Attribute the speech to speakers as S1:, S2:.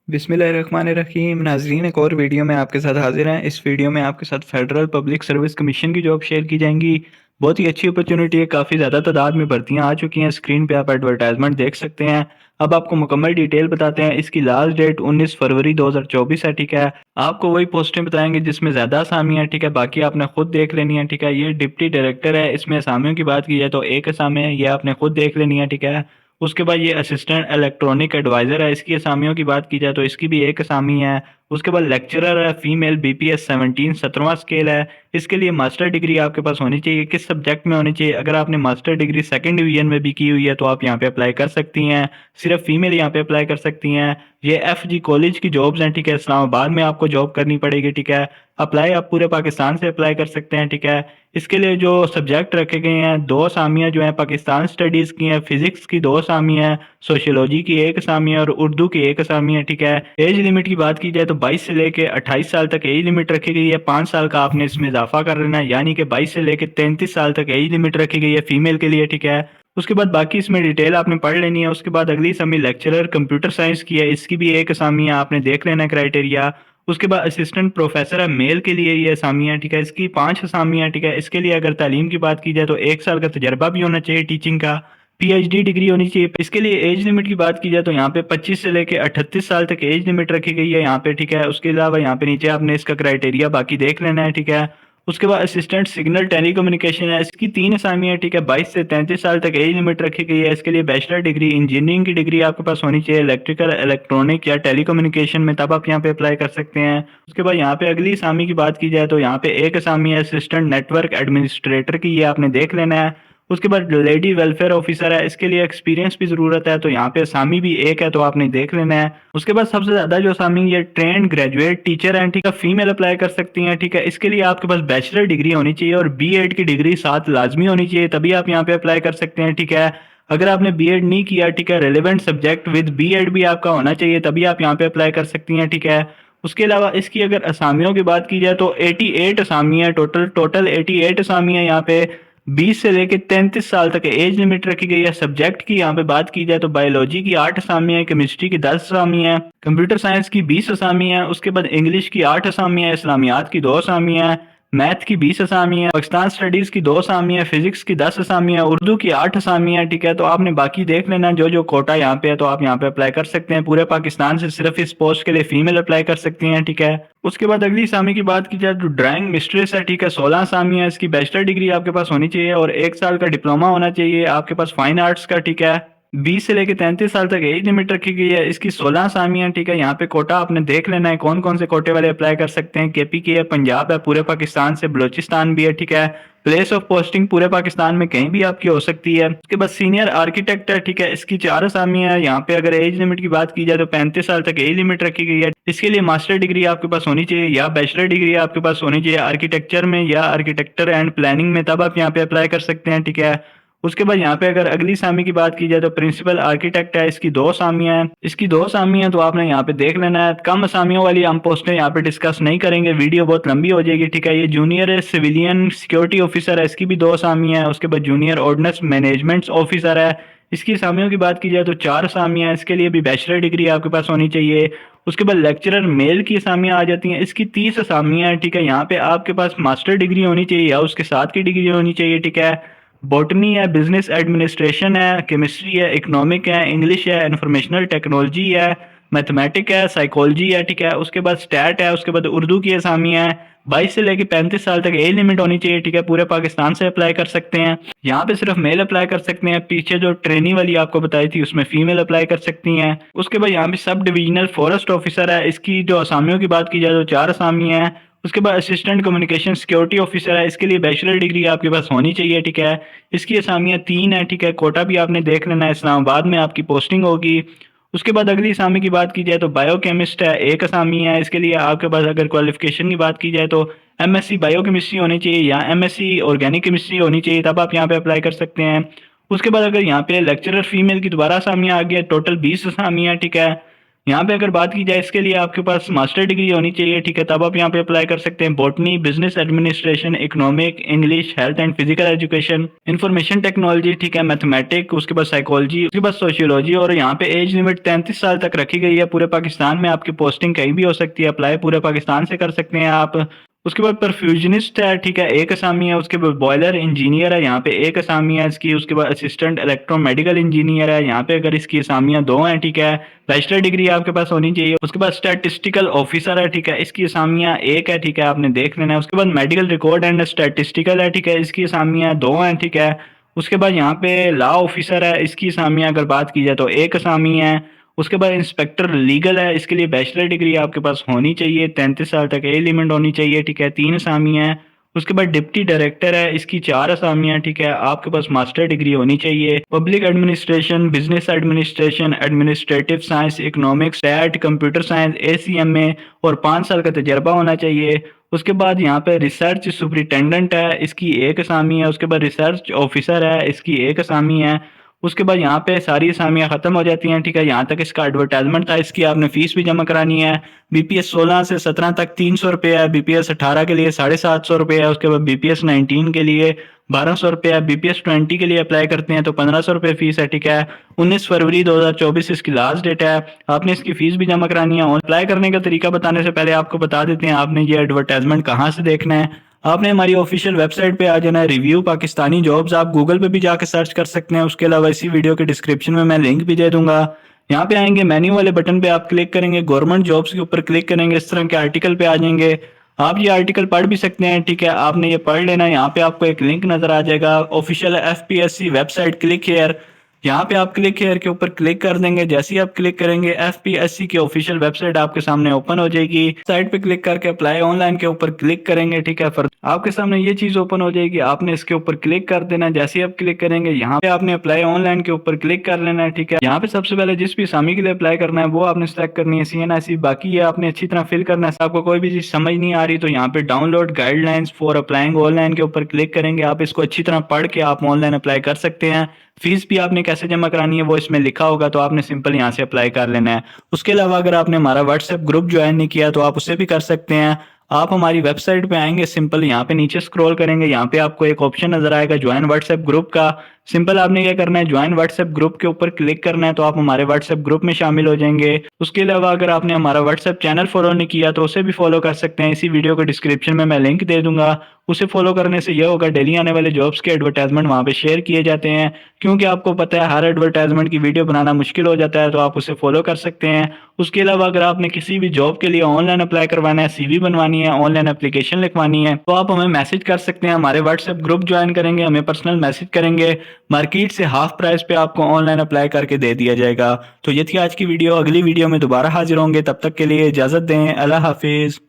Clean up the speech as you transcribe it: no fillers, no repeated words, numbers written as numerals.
S1: बिस्मिल्लाहिर्रहमानिर्रहीम। नाज़रीन, एक और वीडियो में आपके साथ हाजिर हैं। इस वीडियो में आपके साथ फेडरल पब्लिक सर्विस कमीशन की जॉब शेयर की जाएंगी। बहुत ही अच्छी अपॉर्चुनिटी है, काफ़ी ज़्यादा तादाद में भर्तियां आ चुकी हैं। स्क्रीन पे आप एडवर्टाइजमेंट देख सकते हैं। अब आपको मुकम्मल डिटेल बताते हैं। इसकी लास्ट डेट 19 फरवरी 2024 है। ठीक है, आपको वही पोस्टें बताएंगे जिसमें ज़्यादा असामियाँ हैं। ठीक है, बाकी आपने खुद देख लेनी है। ठीक है, ये डिप्टी डायरेक्टर है। इसमें असामियों की बात की जाए तो एक असामी है, ये आपने खुद देख लेनी है। ठीक है, उसके बाद ये असिस्टेंट इलेक्ट्रॉनिक एडवाइज़र है। इसकी असामियों की बात की जाए तो इसकी भी एक असामी है। उसके बाद लेक्चरर है, फीमेल, बीपीएस 17 17वां स्केल है। इसके लिए मास्टर डिग्री आपके पास होनी चाहिए। किस सब्जेक्ट में होनी चाहिए? अगर आपने मास्टर डिग्री सेकंड डिवीजन में भी की हुई है तो आप यहाँ पे अप्लाई कर सकती हैं। सिर्फ फीमेल यहाँ पे अप्लाई कर सकती हैं। ये एफजी कॉलेज की जॉब्स हैं। ठीक है, इस्लामाबाद में आपको जॉब करनी पड़ेगी। ठीक है, अप्लाई आप पूरे पाकिस्तान से अप्लाई कर सकते हैं। ठीक है, इसके लिए जो सब्जेक्ट रखे गए हैं, दो असामियाँ जो हैं पाकिस्तान स्टडीज़ की हैं, फिजिक्स की दो असामी हैं, सोशियोलॉजी की एक असामी है और उर्दू की एक असामी है। ठीक है, एज लिमिट की बात की जाए तो 22 से लेके 28 साल तक एज लिमिट रखी गई है। 5 साल का आपने इसमें इजाफा कर लेना है, यानी कि 22 से लेके 33 साल तक एज लिमिट रखी गई है फीमेल के लिए। ठीक है, उसके बाद बाकी इसमें डिटेल आपने पढ़ लेनी है। उसके बाद अगली असामी लेक्चरर कंप्यूटर साइंस की है। इसकी भी एक असामी है, आपने देख लेना है क्राइटेरिया। उसके बाद असिस्टेंट प्रोफेसर है, मेल के लिए ये असामियाँ। ठीक है, इसकी 5 असामियाँ। ठीक है, इसके लिए अगर तालीम की बात की जाए तो 1 साल का तजर्बा भी होना चाहिए टीचिंग का, पीएचडी डिग्री होनी चाहिए। इसके लिए एज लिमिट की बात की जाए तो यहाँ पे 25 से लेके 38 साल तक एज लिमिट रखी गई है यहाँ पे। ठीक है, उसके अलावा यहाँ पे नीचे आपने इसका क्राइटेरिया बाकी देख लेना है। ठीक है, उसके बाद असिस्टेंट सिग्नल टेलीकम्युनिकेशन है। इसकी 3 असामियाँ। ठीक है, 22 से 33 साल तक एज लिमिट रखी गई है। इसके लिए बैचलर डिग्री, इंजीनियरिंग की डिग्री आपके पास होनी चाहिए इलेक्ट्रिकल, इलेक्ट्रॉनिक या टेलीकम्युनिकेशन में, तब आप यहाँ पे अप्लाई कर सकते हैं। उसके बाद यहाँ पे अगली असामी की बात की जाए तो यहाँ पे एक असामी है असिस्टेंट नेटवर्क एडमिनिस्ट्रेटर की, ये आपने देख लेना है। उसके बाद लेडी वेलफेयर ऑफिसर है। इसके लिए एक्सपीरियंस भी ज़रूरत है, तो यहाँ पे असामी भी एक है, तो आपने देख लेना है। उसके बाद सबसे ज़्यादा जो असामी ये ट्रेंड ग्रेजुएट टीचर हैं। ठीक है, फीमेल अप्लाई कर सकती हैं। ठीक है, इसके लिए आपके पास बैचलर डिग्री होनी चाहिए और बीएड की डिग्री साथ लाजमी होनी चाहिए, तभी आप यहाँ पे अप्लाई कर सकते हैं। ठीक है, अगर आपने बीएड नहीं किया, ठीक है, रेलिवेंट सब्जेक्ट विद बीएड भी आपका होना चाहिए, तभी आप यहाँ पे अप्लाई कर सकती हैं। ठीक है, उसके अलावा इसकी अगर असामियों की बात की जाए तो 88 असामी है, टोटल 88 असामी है यहाँ पे। 20 से लेकर 33 साल तक एज लिमिट रखी गई है। सब्जेक्ट की यहाँ पे बात की जाए तो बायोलॉजी की 8 असामी है, केमिस्ट्री की 10 असामी है, कंप्यूटर साइंस की 20 असामी है, उसके बाद इंग्लिश की 8 असामी है, इस्लामियात की 2 असामी है, मैथ की 20 असामी है, पाकिस्तान स्टडीज की 2 असामी है, फिजिक्स की 10 असामी है, उर्दू की 8 असामी है। ठीक है, तो आपने बाकी देख लेना जो जो कोटा यहाँ पे है, तो आप यहाँ पे अप्लाई कर सकते हैं। पूरे पाकिस्तान से सिर्फ इस पोस्ट के लिए फीमेल अप्लाई कर सकती हैं। ठीक है, उसके बाद अगली असामी की बात की जाए तो ड्राइंग मिस्ट्रेस है। ठीक है, 16 असामी है। इसकी बैचलर डिग्री आपके पास होनी चाहिए और 1 साल का डिप्लोमा होना चाहिए आपके पास फाइन आर्ट्स का। ठीक है, 20 से लेकर 33 साल तक एज लिमिट रखी गई है। इसकी 16 असामियाँ। ठीक है, यहाँ पे कोटा आपने देख लेना है कौन कौन से कोटे वाले अप्लाई कर सकते हैं। केपी की है, पंजाब है, पूरे पाकिस्तान से, बलोचिस्तान भी है। ठीक है, प्लेस ऑफ पोस्टिंग पूरे पाकिस्तान में कहीं भी आपकी हो सकती है। उसके बाद सीनियर आर्किटेक्ट है। ठीक है, इसकी 4 असामियाँ है। यहाँ पे अगर एज लिमिट की बात की जाए तो 35 साल तक एज लिमिट रखी गई है। इसके लिए मास्टर डिग्री आपके पास होनी चाहिए या बैचलर डिग्री आपके पास होनी चाहिए आर्किटेक्चर में या आर्किटेक्चर एंड प्लानिंग में, तब आप यहाँ पे अप्लाई कर सकते हैं। ठीक है, उसके बाद यहाँ पे अगर अगली सामी की बात की जाए तो प्रिंसिपल आर्किटेक्ट है। इसकी 2 सामियाँ हैं। इसकी 2 सामियाँ तो आपने यहाँ पे देख लेना है। कम असामियों वाली हम पोस्टें यहाँ पे डिस्कस नहीं करेंगे, वीडियो बहुत लंबी हो जाएगी। ठीक है, ये जूनियर सिविलियन सिक्योरिटी ऑफिसर है, इसकी भी 2 सामियाँ हैं। उसके बाद जूनियर ऑर्डिनेंस मैनेजमेंट ऑफिसर है, इसकी असामियों की बात की जाए तो 4 असामियाँ हैं। इसके लिए भी बैचलर डिग्री आपके पास होनी चाहिए। उसके बाद लेक्चरर मेल की असामियाँ आ जाती हैं। इसकी 30 असामियाँ हैं। ठीक है, यहाँ पे आपके पास मास्टर डिग्री होनी चाहिए या उसके साथ की डिग्री होनी चाहिए। ठीक है, बॉटनी है, बिजनेस एडमिनिस्ट्रेशन है, केमिस्ट्री है, इकोनॉमिक है, इंग्लिश है, इंफॉर्मेशनल टेक्नोलॉजी है, मैथमेटिक है, साइकोलॉजी है। ठीक है, उसके बाद स्टैट है, उसके बाद उर्दू की असामी है। 22 से लेकर 35 साल तक एज लिमिट होनी चाहिए। ठीक है, पूरे पाकिस्तान से अप्लाई कर सकते हैं। यहाँ पे सिर्फ मेल अप्लाई कर सकते हैं। पीछे जो ट्रेनी वाली आपको बताई थी उसमें फीमेल अप्लाई कर सकती हैं। उसके बाद यहाँ पे सब डिविजनल फॉरेस्ट ऑफिसर है। इसकी जो असामियों की बात की जाए तो 4 असामी है। उसके बाद असिस्टेंट कम्युनिकेशन सिक्योरिटी ऑफिसर है। इसके लिए बैचलर डिग्री आपके पास होनी चाहिए। ठीक है, इसकी असामियाँ 3 है। ठीक है, कोटा भी आपने देख लेना है, इस्लामाबाद में आपकी पोस्टिंग होगी। उसके बाद अगली असामी की बात की जाए तो बायोकेमिस्ट है, एक असामी है। इसके लिए आपके पास अगर क्वालिफिकेशन की बात की जाए तो एमएससी बायोकेमिस्ट्री होनी चाहिए या एमएससी ऑर्गेनिक केमिस्ट्री होनी चाहिए, तब आप यहाँ पे अप्लाई कर सकते हैं। उसके बाद अगर यहाँ पे लेक्चरर फीमेल की दोबारा असामियाँ आ गई है, टोटल 20 असामियाँ। ठीक है, यहाँ पे अगर बात की जाए इसके लिए आपके पास मास्टर डिग्री होनी चाहिए, ठीक है, तब आप यहाँ पे अप्लाई कर सकते हैं। Botany, business administration, economic, English, health and physical education, information technology, ठीक है, मैथमेटिक, उसके बाद साइकोलॉजी, उसके बाद सोशियोलॉजी। और यहाँ पे एज लिमिट 33 साल तक रखी गई है। पूरे पाकिस्तान में आपकी पोस्टिंग कहीं भी हो सकती है, अप्लाई पूरे पाकिस्तान से कर सकते हैं आप। उसके बाद परफ्यूजनिस्ट है, ठीक है, एक असामी है। उसके बाद बॉयलर इंजीनियर है, यहाँ पे एक असामी है इसकी। उसके बाद असिस्टेंट इलेक्ट्रो मेडिकल इंजीनियर है, यहाँ पे अगर इसकी असामियाँ 2 हैं, ठीक है। बैचलर डिग्री आपके पास होनी चाहिए। उसके बाद स्टैटिस्टिकल ऑफिसर है, ठीक है, इसकी असामियाँ 1 है, ठीक है, आपने देख लेना है। उसके बाद मेडिकल रिकॉर्ड एंड स्टैटिस्टिकल है, ठीक है, इसकी असामियाँ 2 हैं, ठीक है। उसके बाद यहाँ पे लॉ ऑफिसर है, इसकी असामियाँ अगर बात की जाए तो एक असामी है। उसके बाद इंस्पेक्टर लीगल है, इसके लिए बैचलर डिग्री आपके पास होनी चाहिए, 33 साल तक एज लिमिट होनी चाहिए, ठीक है, 3 असामियाँ हैं। उसके बाद डिप्टी डायरेक्टर है, इसकी 4 असामियाँ, ठीक है, आपके पास मास्टर डिग्री होनी चाहिए। Public administration, business administration, administrative science, economics, stat, computer science, ACMA और 5 साल का तजर्बा होना चाहिए। उसके बाद यहाँ पे रिसर्च सुपरिटेंडेंट है, इसकी एक असामी है। उसके बाद रिसर्च ऑफिसर है, इसकी एक असामी है। उसके बाद यहाँ पे सारी असामियाँ ख़त्म हो जाती हैं, ठीक है। यहाँ तक इसका एडवर्टाइजमेंट था, इसकी आपने फीस भी जमा करानी है। BPS 16 से 17 तक 300 रुपये है, BPS 18 के लिए 750 रुपये है। उसके बाद BPS 19 के लिए 1200 रुपये है। BPS 20 के लिए अप्लाई करते हैं तो 1500 रुपये फीस है, ठीक है। 19 फरवरी 2024 इसकी लास्ट डेट है, आपने इसकी फीस भी जमा करानी है। अप्लाई करने का तरीका बताने से पहले आपको बता देते हैं आपने ये एडवर्टाइजमेंट कहाँ से देखना है। आपने हमारी ऑफिशियल वेबसाइट पे आ जाना है, रिव्यू पाकिस्तानी जॉब्स। आप गूगल पे भी जाके सर्च कर सकते हैं। उसके अलावा इसी वीडियो के डिस्क्रिप्शन में मैं लिंक भी दे दूंगा। यहाँ पे आएंगे, मेन्यू वाले बटन पे आप क्लिक करेंगे, गवर्नमेंट जॉब्स के ऊपर क्लिक करेंगे, इस तरह के आर्टिकल पे आ जाएंगे। आप ये आर्टिकल पढ़ भी सकते हैं, ठीक है, आपने ये पढ़ लेना है। यहाँ पे आपको एक लिंक नजर आ जाएगा, official FPSC website, click here. यहाँ पे आप क्लिक हेयर के ऊपर क्लिक कर देंगे। जैसे ही आप क्लिक करेंगे FPSC की ऑफिशियल वेबसाइट आपके सामने ओपन हो जाएगी। साइट पे क्लिक करके अप्लाई ऑनलाइन के ऊपर क्लिक करेंगे, ठीक है। फिर आपके सामने ये चीज ओपन हो जाएगी, आपने इसके ऊपर क्लिक कर देना। जैसे ही आप क्लिक करेंगे यहाँ पे आपने अप्लाई ऑनलाइन के ऊपर क्लिक कर लेना है, ठीक है। यहाँ पे सबसे पहले जिस भी असामी के लिए अप्लाई करना है वो आपने सेलेक्ट करनी है, CNIC। बाकी ये आपने अच्छी तरह फिल करना है। आपको कोई भी चीज समझ नहीं आ रही तो यहाँ पे download guidelines for applying online के ऊपर क्लिक करेंगे। आप इसको अच्छी तरह पढ़ के आप ऑनलाइन अप्लाई कर सकते हैं। फीस भी आपने कैसे जमा करानी है वो इसमें लिखा होगा, तो आपने सिंपल यहाँ से अप्लाई कर लेना है। उसके अलावा अगर आपने हमारा व्हाट्सएप ग्रुप ज्वाइन नहीं किया तो आप उसे भी कर सकते हैं। आप हमारी वेबसाइट पे आएंगे, सिंपल यहाँ पे नीचे स्क्रॉल करेंगे, यहाँ पे आपको एक ऑप्शन नजर आएगा ज्वाइन व्हाट्सएप ग्रुप का। सिंपल आपने क्या करना है, ज्वाइन व्हाट्सएप ग्रुप के ऊपर क्लिक करना है, तो आप हमारे व्हाट्सएप ग्रुप में शामिल हो जाएंगे। उसके अलावा अगर आपने हमारा व्हाट्सएप चैनल फॉलो नहीं किया तो उसे भी फॉलो कर सकते हैं, इसी वीडियो के डिस्क्रिप्शन में मैं लिंक दे दूंगा। उसे फॉलो करने से यह होगा, डेली आने वाले जॉब्स के एडवर्टाइजमेंट वहाँ पे शेयर किए जाते हैं। क्योंकि आपको पता है हर एडवर्टाइजमेंट की वीडियो बनाना मुश्किल हो जाता है, तो आप उसे फॉलो कर सकते हैं। उसके अलावा अगर आपने किसी भी जॉब के लिए ऑनलाइन अप्लाई करवाना है, CV बनवानी है, ऑनलाइन एप्लीकेशन लिखवानी है, तो आप हमें मैसेज कर सकते हैं। हमारे व्हाट्सएप ग्रुप ज्वाइन करेंगे, हमें पर्सनल मैसेज करेंगे, मार्केट से हाफ प्राइस पे आपको ऑनलाइन अप्लाई करके दे दिया जाएगा। तो ये थी आज की वीडियो, अगली वीडियो में दोबारा हाजिर होंगे, तब तक के लिए इजाजत दें, अल्लाह हाफिज।